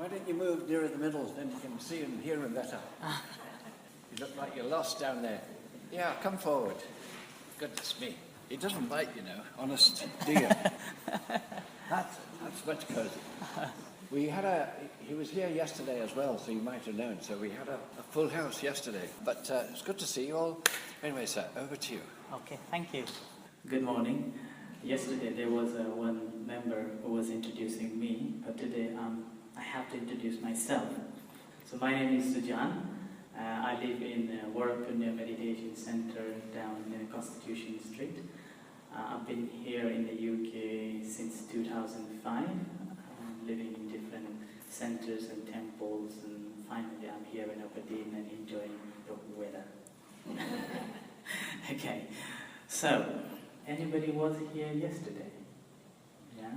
Why don't you move nearer the middle, then you can see and hear him better. You look like you're lost down there. Yeah, come forward. Goodness me. He doesn't bite, you know, honest dear. That's much cozy. He was here yesterday as well, so you might have known. So we had a full house yesterday. But it's good to see you all. Anyway, sir, over to you. Okay, thank you. Good morning. Yesterday there was one member who was introducing me, but today I have to introduce myself. So my name is Sujan. I live in Punya Meditation Center down in Constitution Street. I've been here in the UK since 2005, living in different centers and temples, and finally I'm here in Aberdeen and enjoying the weather. Okay, so anybody was here yesterday? Yeah?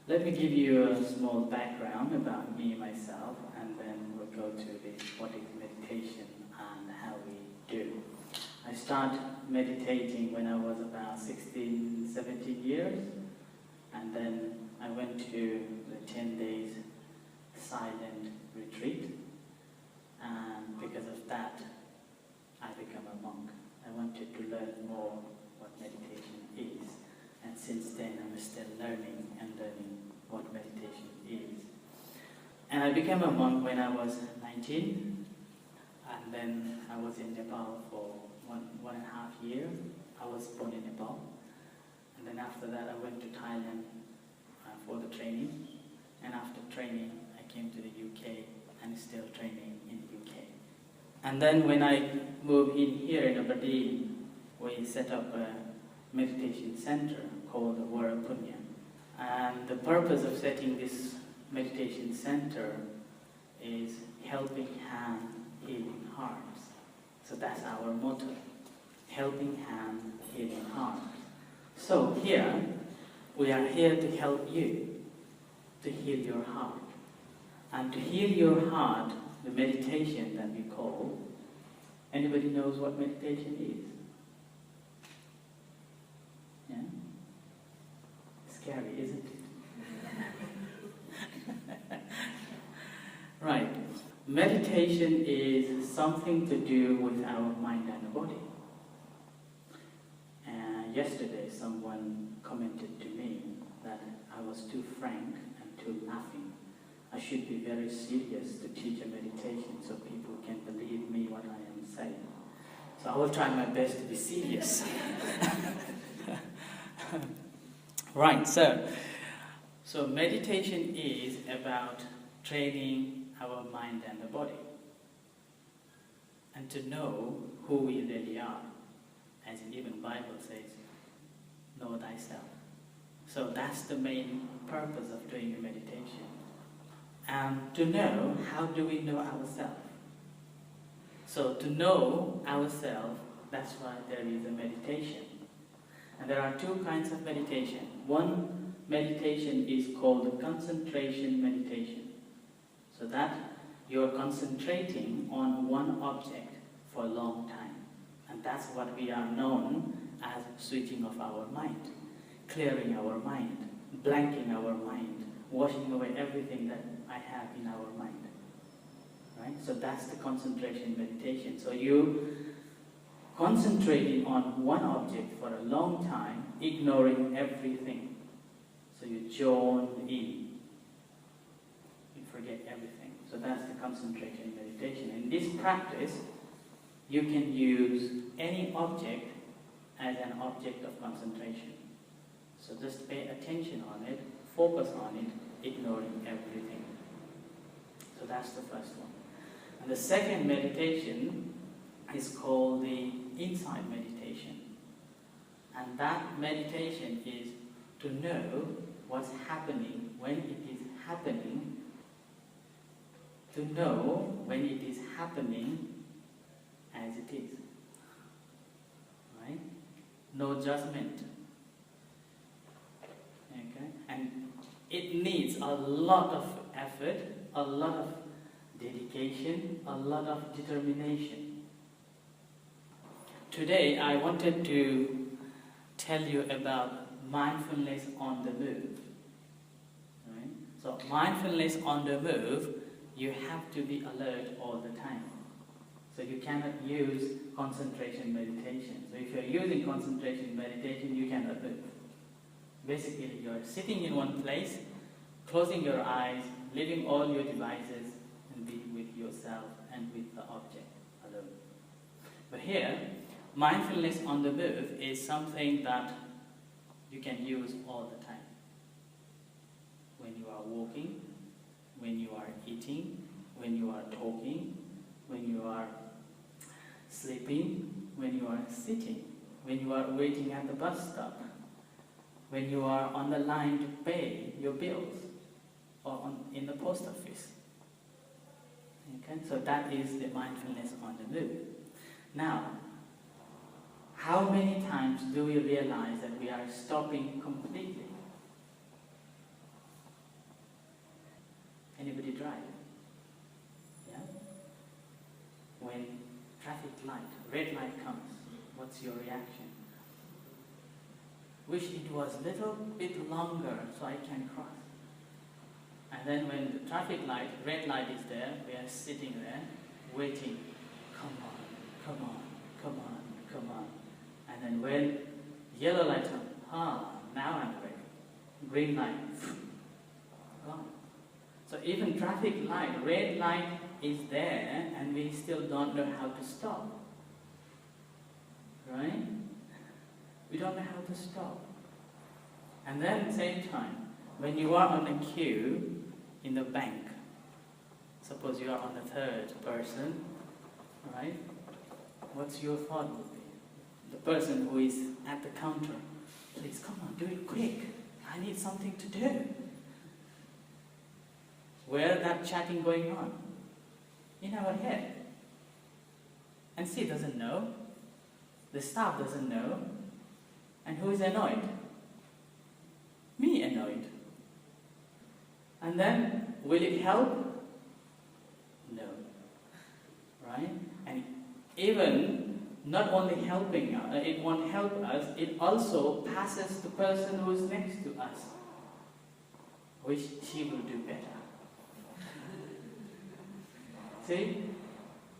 Let me give you a small background about me, myself, and then we'll go to what is meditation and how we do. I started meditating when I was about 16, 17 years, and then I went to the 10 days silent retreat, and because of that, I became a monk. I wanted to learn more what meditation is, and since then I'm still learning what meditation is. And I became a monk when I was 19, and then I was in Nepal for one and a half years. I was born in Nepal, and then after that I went to Thailand for the training, and after training I came to the UK and still training in the UK. And then when I moved in here in Aberdeen, we set up a meditation center called the Punya. And the purpose of setting this meditation center is helping hand, healing hearts. So that's our motto, helping hand, healing hearts. So here, we are here to help you to heal your heart. And to heal your heart, the meditation that we call, anybody knows what meditation is? Yeah? Scary, isn't it? Right. Meditation is something to do with our mind and the body. Yesterday someone commented to me that I was too frank and too laughing. I should be very serious to teach a meditation so people can believe me what I am saying. So I will try my best to be serious. Right, so meditation is about training our mind and the body, and to know who we really are. As even Bible says, know thyself. So that's the main purpose of doing a meditation. And to know, how do we know ourselves? So to know ourselves, that's why there is a meditation. And there are two kinds of meditation. One meditation is called concentration meditation. So that you're concentrating on one object for a long time. And that's what we are known as switching off our mind, clearing our mind, blanking our mind, washing away everything that I have in our mind. Right? So that's the concentration meditation. So you concentrating on one object for a long time, ignoring everything. So you zone in. You forget everything. So that's the concentration meditation. In this practice, you can use any object as an object of concentration. So just pay attention on it, focus on it, ignoring everything. So that's the first one. And the second meditation is called the insight meditation. And that meditation is to know what's happening when it is happening, to know when it is happening as it is. Right? No judgment. Okay? And it needs a lot of effort, a lot of dedication, a lot of determination. Today I wanted to tell you about mindfulness on the move. Right? So mindfulness on the move, you have to be alert all the time. So you cannot use concentration meditation. So if you're using concentration meditation, you cannot move. Basically, you're sitting in one place, closing your eyes, leaving all your devices, and be with yourself and with the object alone. But here, mindfulness on the move is something that you can use all the time. When you are walking, when you are eating, when you are talking, when you are sleeping, when you are sitting, when you are waiting at the bus stop, when you are on the line to pay your bills, or in the post office. Okay? So that is the mindfulness on the move. Now, how many times do we realize that we are stopping completely? Anybody drive? Yeah? When traffic light, red light comes, what's your reaction? Wish it was a little bit longer so I can cross. And then when the traffic light, red light is there, we are sitting there, waiting. Come on, come on, come on, come on. And then when yellow light comes, now I'm ready. Green light, gone. So even traffic light, red light is there, and we still don't know how to stop. Right? We don't know how to stop. And then at the same time, when you are on a queue in the bank, suppose you are on the third person, right? What's your thought would be? The person who is at the counter, please come on, do it quick. I need something to do. Where that chatting going on? In our head. And she doesn't know. The staff doesn't know. And who is annoyed? Me annoyed. And then, will it help? No. Right? And even not only helping us, it won't help us, it also passes the person who is next to us. Wish she will do better. See?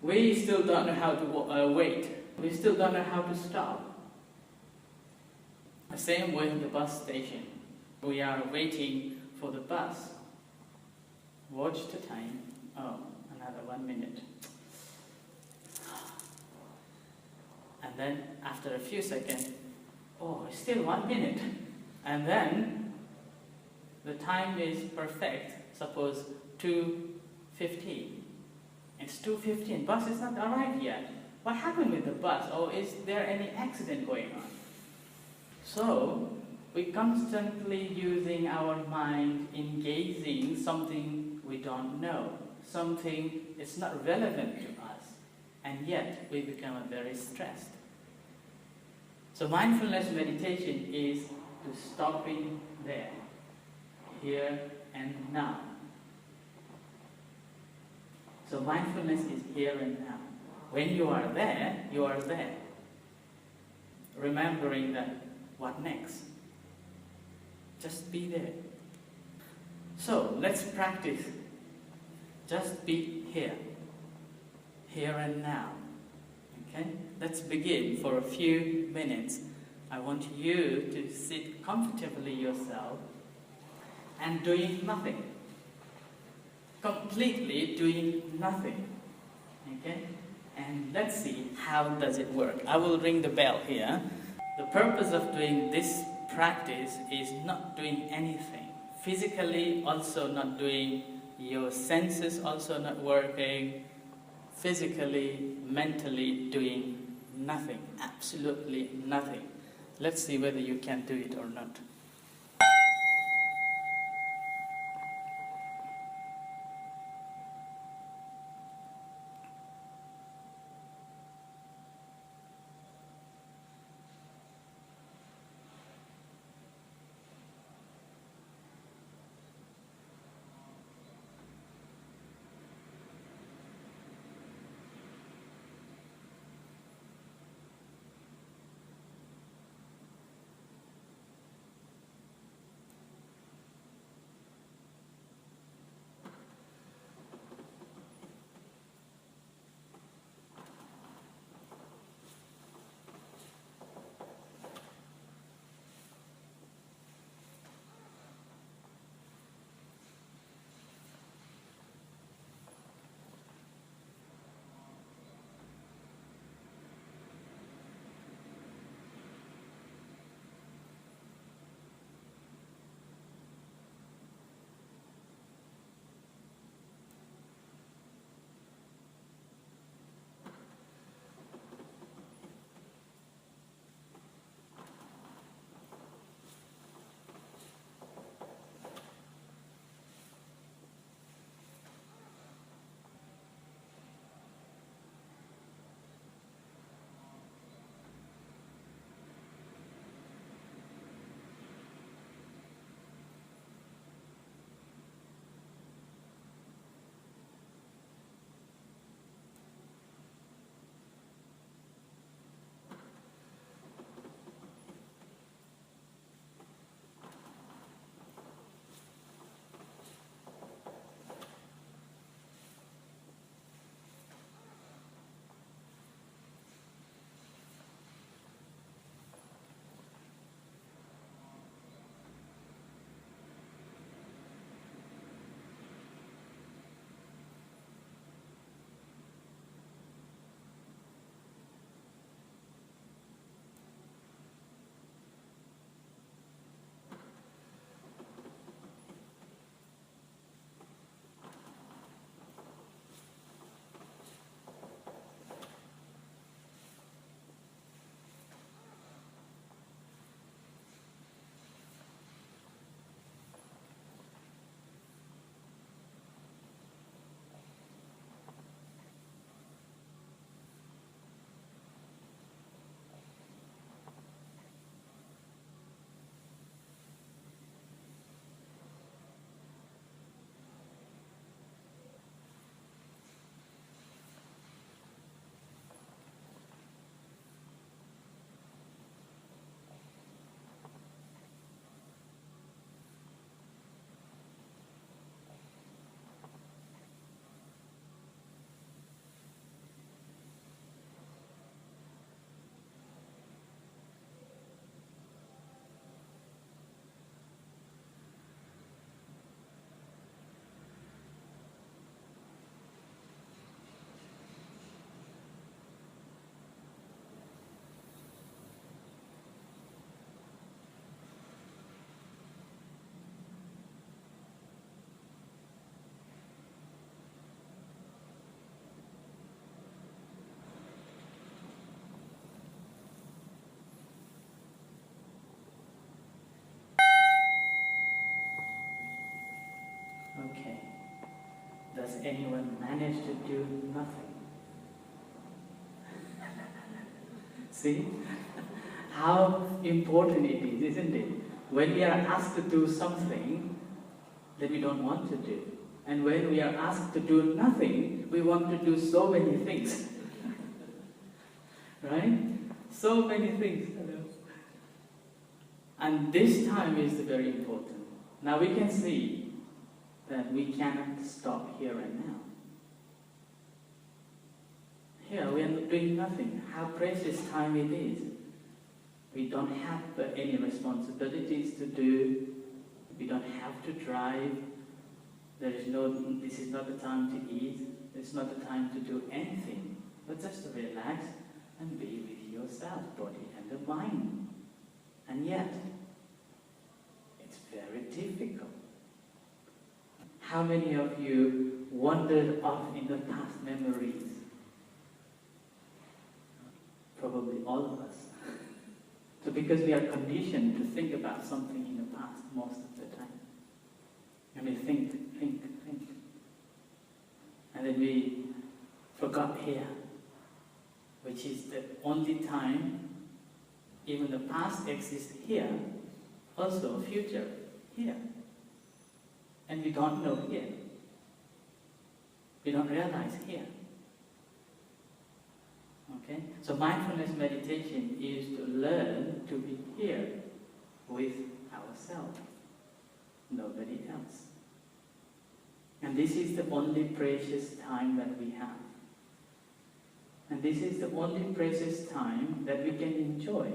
We still don't know how to wait. We still don't know how to stop. The same with the bus station. We are waiting for the bus. Watch the time. Oh, another 1 minute. And then after a few seconds, oh, it's still 1 minute. And then the time is perfect. Suppose 2:15. It's 2:15. Bus is not arrived yet. What happened with the bus? Or is there any accident going on? So, we're constantly using our mind, engaging something we don't know, something that's not relevant to us, and yet we become very stressed. So mindfulness meditation is to stopping there, here and now. So mindfulness is here and now. When you are there, you are there. Remembering that, what next? Just be there. So, let's practice. Just be here. Here and now. Okay? Let's begin for a few minutes. I want you to sit comfortably yourself and doing nothing. Completely doing nothing. Okay? And let's see how does it work. I will ring the bell here. The purpose of doing this practice is not doing anything. Physically also not doing, your senses also not working. Physically, mentally doing nothing. Absolutely nothing. Let's see whether you can do it or not. Okay. Does anyone manage to do nothing? See? How important it is, isn't it? When we are asked to do something that we don't want to do. And when we are asked to do nothing, we want to do so many things. Right? So many things. And this time is very important. Now we can see that we cannot stop here and now. Here we are doing nothing. How precious time it is. We don't have any responsibilities to do. We don't have to drive. This is not the time to eat. It's not the time to do anything. But just to relax and be with yourself, body and the mind. And yet, it's very difficult. How many of you wandered off in the past memories? Probably all of us. So because we are conditioned to think about something in the past most of the time. And we think. And then we forgot here, which is the only time even the past exists here, also future here. And we don't know here. We don't realize here. Okay? So mindfulness meditation is to learn to be here with ourselves, nobody else. And this is the only precious time that we have. And this is the only precious time that we can enjoy.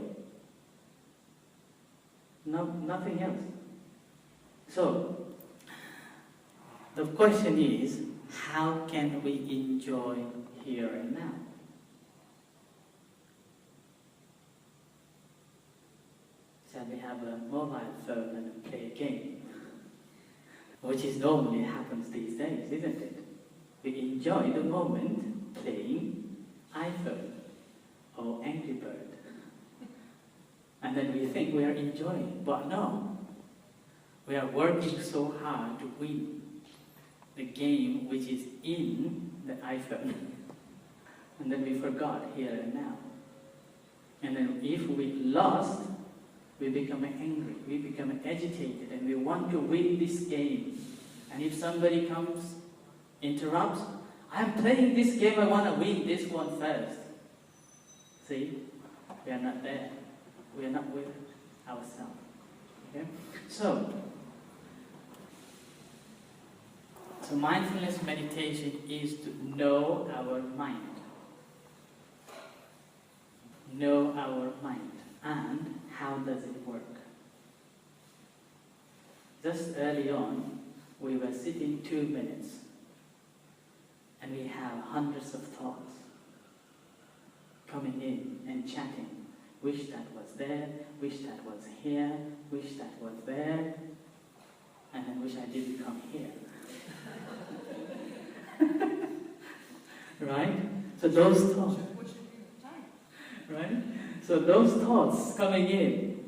Nothing else. So, the question is, how can we enjoy here and now? Shall we have a mobile phone and play a game? Which is normally happens these days, isn't it? We enjoy the moment playing iPhone or Angry Bird. And then we think we are enjoying, but no. We are working so hard to win the game which is in the iPhone. And then we forgot here and now. And then if we lost, we become angry, we become agitated, and we want to win this game. And if somebody comes, interrupts, I'm playing this game, I want to win this one first. See? We are not there. We are not with ourselves. Okay? So mindfulness meditation is to know our mind. Know our mind. And how does it work? Just early on, we were sitting 2 minutes and we have hundreds of thoughts coming in and chatting. Wish that was there, wish that was here, wish that was there, and then wish I didn't come here. Right? So those thoughts. Right? So those thoughts coming in.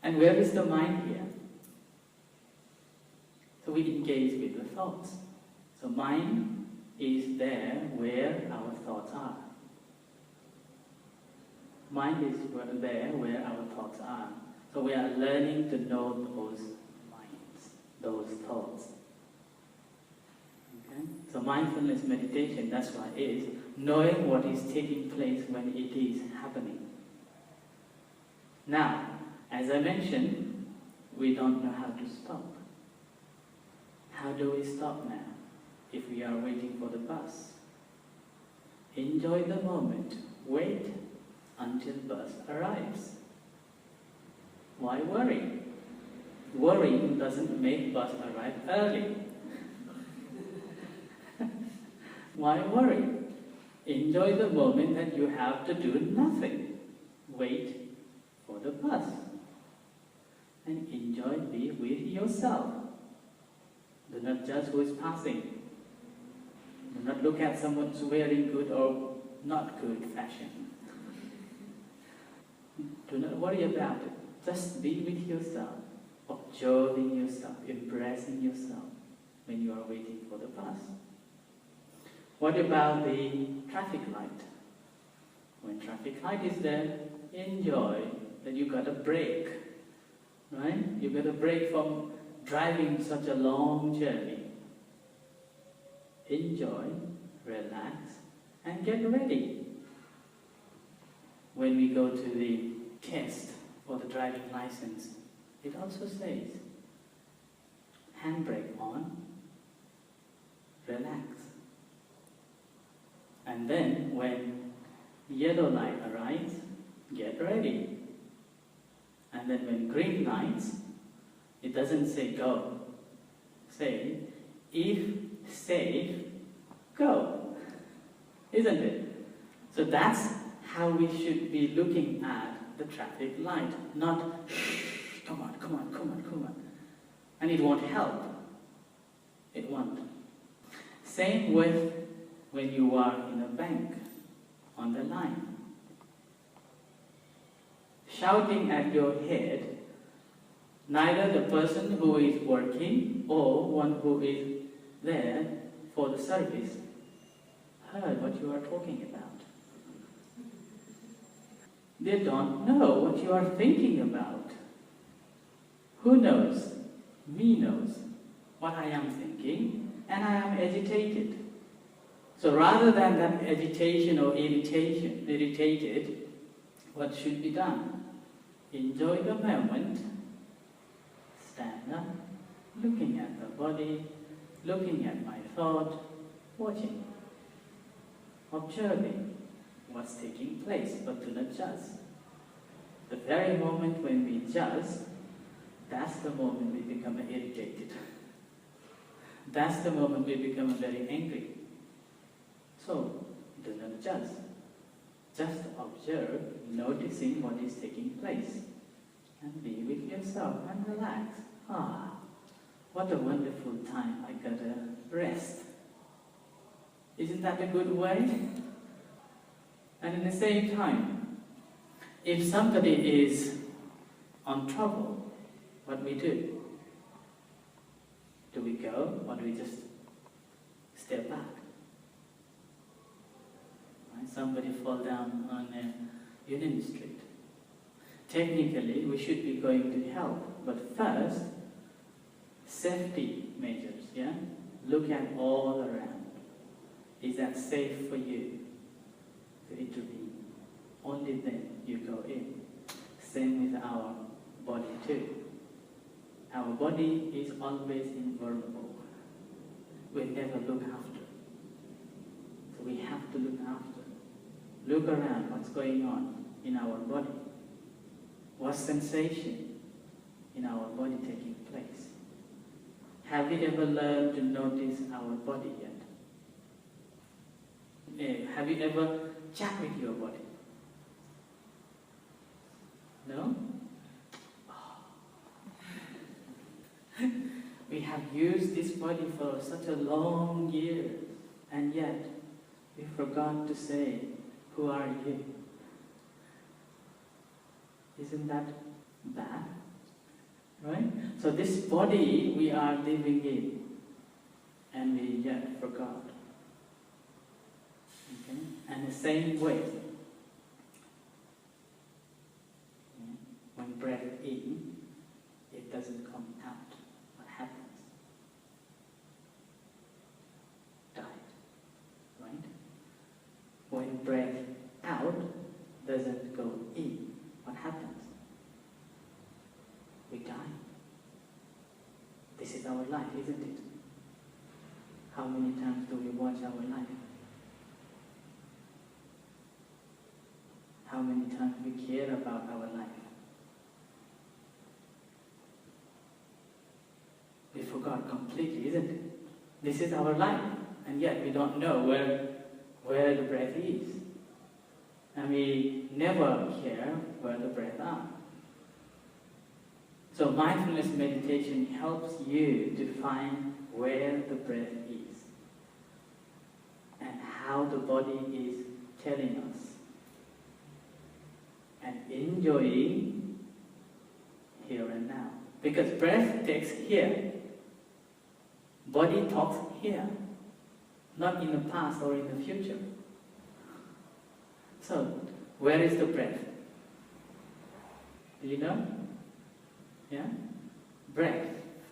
And where is the mind here? So we engage with the thoughts. So mind is there where our thoughts are. Mind is there where our thoughts are. So we are learning to know those minds, those thoughts. Okay? So mindfulness meditation, that's why it is knowing what is taking place when it is happening. Now, as I mentioned, we don't know how to stop. How do we stop now if we are waiting for the bus? Enjoy the moment. Wait until bus arrives. Why worry? Worrying doesn't make bus arrive early. Why worry? Enjoy the moment that you have to do nothing. Wait for the bus. And enjoy, be with yourself. Do not judge who is passing. Do not look at someone who's wearing good or not good fashion. Do not worry about it. Just be with yourself. observing yourself, embracing yourself when you are waiting for the bus. What about the traffic light? When traffic light is there, enjoy that you got a break, right? You got a break from driving such a long journey. Enjoy, relax, and get ready. When we go to the test for the driving license, it also says, handbrake on, relax. And then when yellow light arrives, get ready. And then when green lights, it doesn't say go. Say, if safe, go. Isn't it? So that's how we should be looking at the traffic light. Not, shh, come on, come on, come on, come on. And it won't help. It won't. Same with when you are in a bank, on the line. Shouting at your head, neither the person who is working or one who is there for the service heard what you are talking about. They don't know what you are thinking about. Who knows? Me knows what I am thinking, and I am agitated. So rather than that agitation or irritated, what should be done? Enjoy the moment, stand up, looking at the body, looking at my thought, watching, observing what's taking place, but do not judge. The very moment when we judge, that's the moment we become irritated. That's the moment we become very angry. So, do not judge. Just observe, noticing what is taking place. And be with yourself and relax. Ah, what a wonderful time, I gotta rest. Isn't that a good way? And at the same time, if somebody is on trouble, what we do? Do we go or do we just step back? Right? Somebody fall down on a Union Street. Technically, we should be going to help, but first, safety measures, yeah? Look at all around. Is that safe for you to intervene? Only then you go in. Same with our body too. Our body is always invulnerable. We never look after. So we have to look after. Look around what's going on in our body. What sensation in our body taking place? Have we ever learned to notice our body yet? Have you ever chat with your body? No? We have used this body for such a long year, and yet we forgot to say, who are you? Isn't that bad? Right? So this body we are living in, and we yet forgot. Okay? And the same way, when breath in, it doesn't come out. What happens? Died. Right? When breath out doesn't go in, what happens? We die. This is our life, isn't it? How many times do we watch our life? How many times we care about our life? We forgot completely, isn't it? This is our life, and yet we don't know where the breath is. And we never care where the breath are. So mindfulness meditation helps you to find where the breath is and how the body is telling us. And enjoying here and now. Because breath takes here, body talks here, not in the past or in the future. So, where is the breath? Do you know? Yeah? Breath.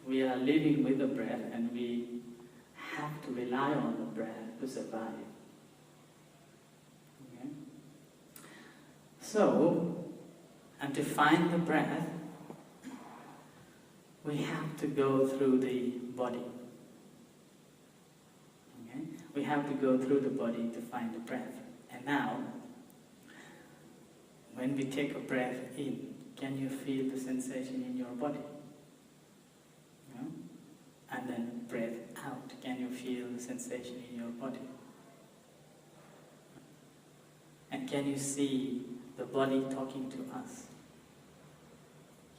We are living with the breath and we have to rely on the breath to survive. Okay? So, and to find the breath, we have to go through the body. Okay? We have to go through the body to find the breath. And now, when we take a breath in, can you feel the sensation in your body? You know? And then breath out, can you feel the sensation in your body? And can you see the body talking to us?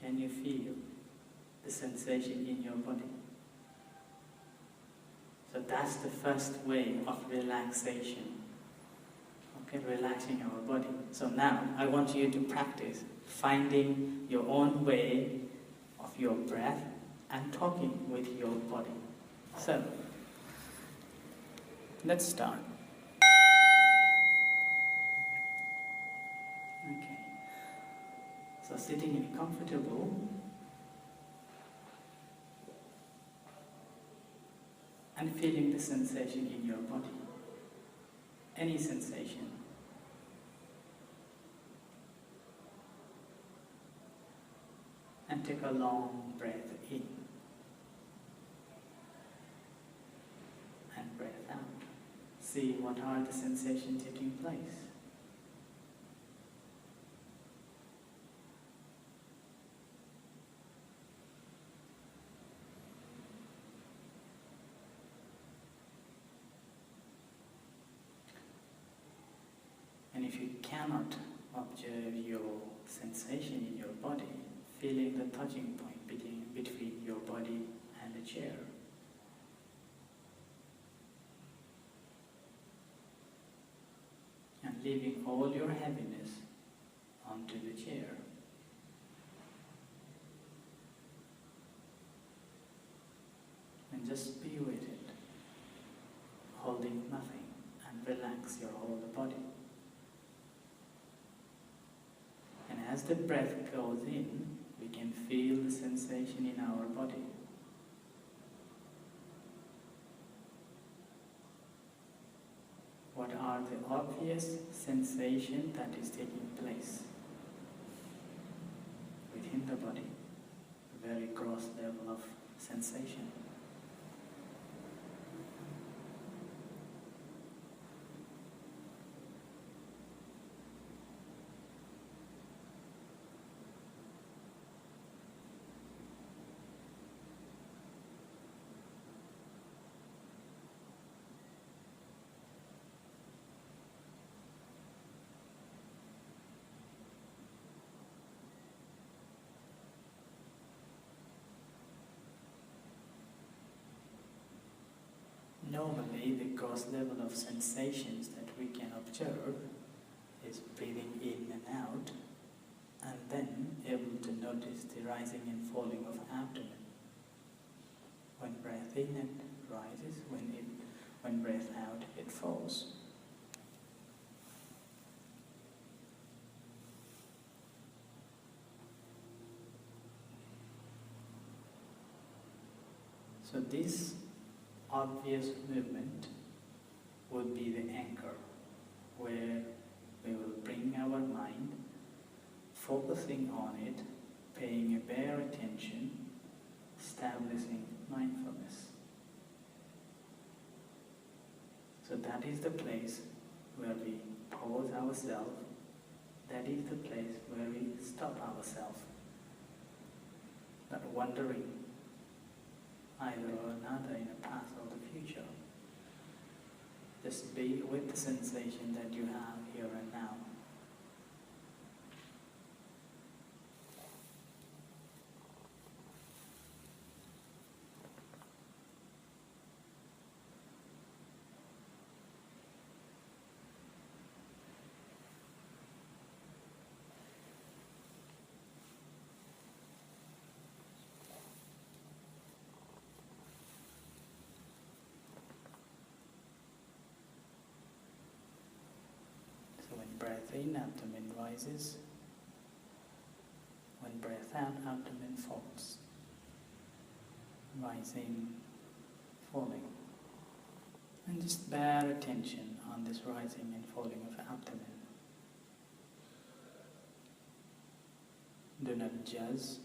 Can you feel the sensation in your body? So that's the first way of relaxation. Okay, relaxing our body. So now I want you to practice finding your own way of your breath and talking with your body. So let's start. Okay. So sitting in comfortable and feeling the sensation in your body. Any sensation. And take a long breath in and breath out. See what are the sensations taking place. And if you cannot observe your sensation in your body, feeling the touching point between your body and the chair. And leaving all your heaviness onto the chair. And just be with it, holding nothing, and relax your whole body. And as the breath goes in, we can feel the sensation in our body. What are the obvious sensations that is taking place within the body? A very gross level of sensation. Normally, the gross level of sensations that we can observe is breathing in and out, and then able to notice the rising and falling of abdomen. When breath in, it rises, when breath out, it falls. So this obvious movement would be the anchor, where we will bring our mind, focusing on it, paying a bare attention, establishing mindfulness. So that is the place where we pause ourselves, that is the place where we stop ourselves, not wandering either or another in the past or the future. Just be with the sensation that you have here and now. breath in, abdomen rises. When breath out, abdomen falls. Rising, falling. And just bear attention on this rising and falling of abdomen. Do not judge.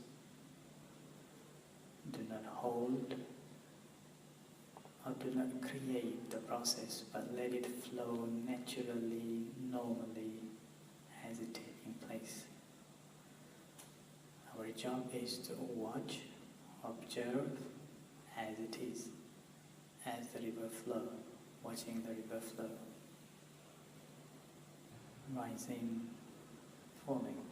Do not hold. Or do not create the process, but let it flow naturally, normally, as it taking place. Our job is to watch, observe as it is, as the river flows, watching the river flow. Rising, falling.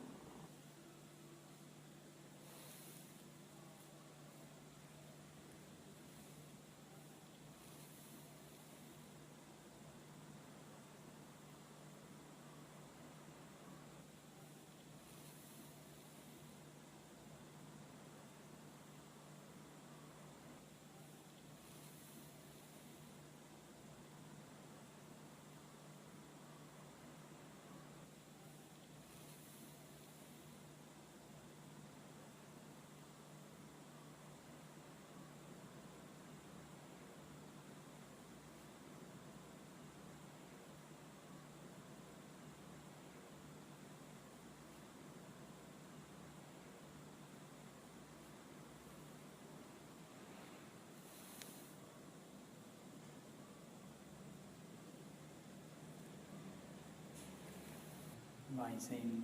Rising,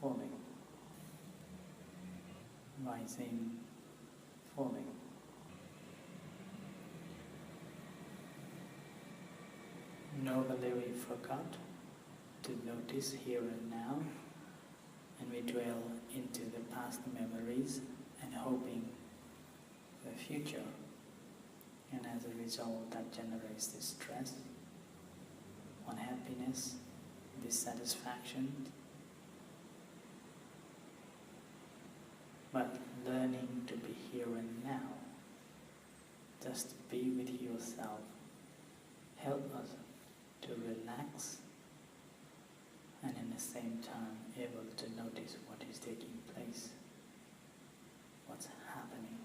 falling. Rising, falling. Normally we forgot to notice here and now, and we dwell into the past memories and hoping for the future. And as a result, that generates this stress, unhappiness, dissatisfaction. But learning to be here and now, just be with yourself, help us to relax and at the same time able to notice what is taking place, what's happening,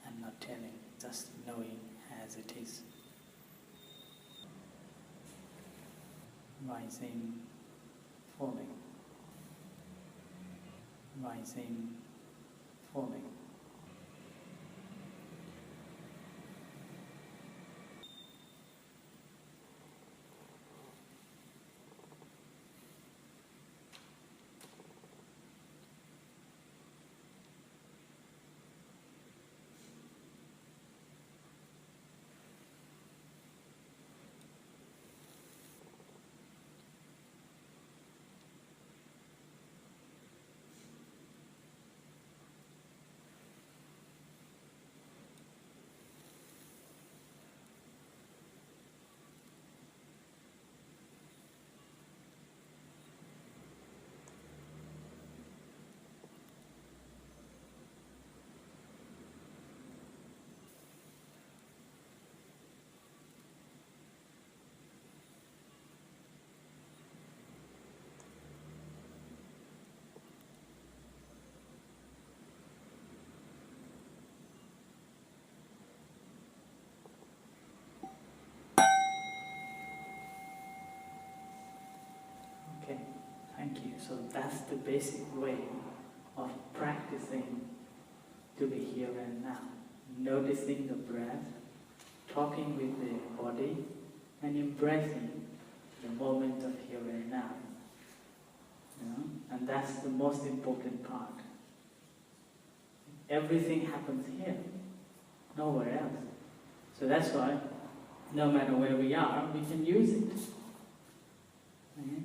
and not telling, just knowing as it is. Rising, falling. Rising, falling. Okay, thank you. So that's the basic way of practicing to be here and now. Noticing the breath, talking with the body, and embracing the moment of here and now. You know? And that's the most important part. Everything happens here, nowhere else. So that's why, no matter where we are, we can use it.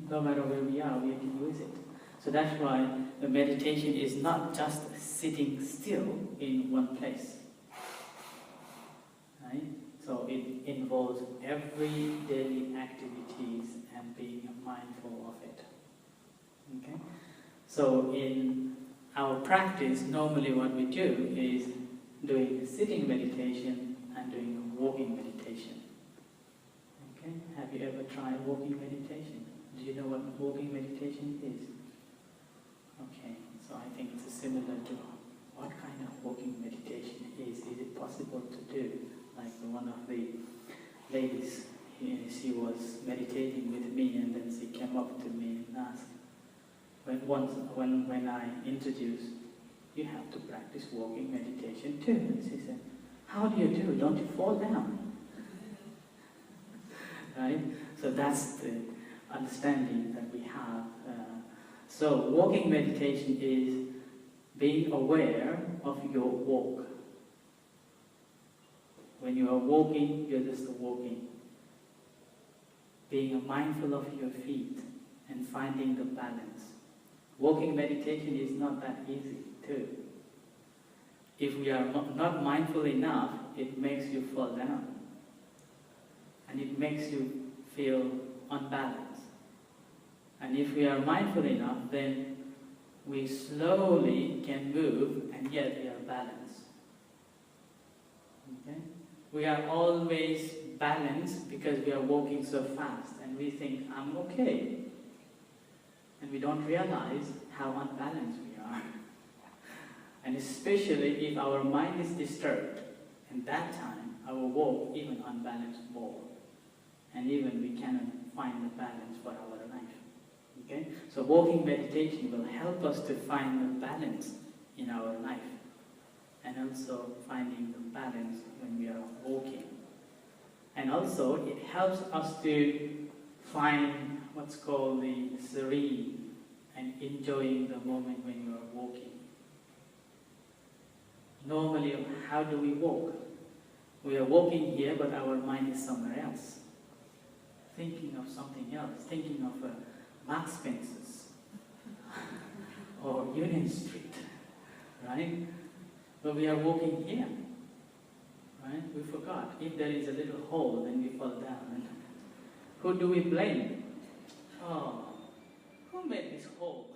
No matter where we are, we can use it. So that's why the meditation is not just sitting still in one place. Right? So it involves every daily activities and being mindful of it. Okay? So in our practice, normally what we do is doing sitting meditation and doing walking meditation. Okay? Have you ever tried walking meditation? Do you know what walking meditation is? Okay, so I think it's similar to what kind of walking meditation is. Is it possible to do? Like one of the ladies, she was meditating with me, and then she came up to me and asked, when I introduced, you have to practice walking meditation too. And she said, how do you do? Don't you fall down? Right? So that's the understanding that we have. So walking meditation is being aware of your walk. When you are walking, you're just walking. Being mindful of your feet and finding the balance. Walking meditation is not that easy too. If we are not mindful enough, it makes you fall down. And it makes you feel unbalanced. And if we are mindful enough, then we slowly can move, and yet we are balanced. Okay? We are always balanced because we are walking so fast, and we think, I'm okay. And we don't realize how unbalanced we are. And especially if our mind is disturbed, and that time our walk even unbalanced more. And even we cannot find the balance for our life. Okay? So walking meditation will help us to find the balance in our life. And also finding the balance when we are walking. And also it helps us to find what's called the serene and enjoying the moment when you are walking. Normally, how do we walk? We are walking here, but our mind is somewhere else. Thinking of something else, thinking of Mark Spencer's or Union Street, right? But we are walking here, right? We forgot. If there is a little hole, then we fall down. Who do we blame? Oh, who made this hole?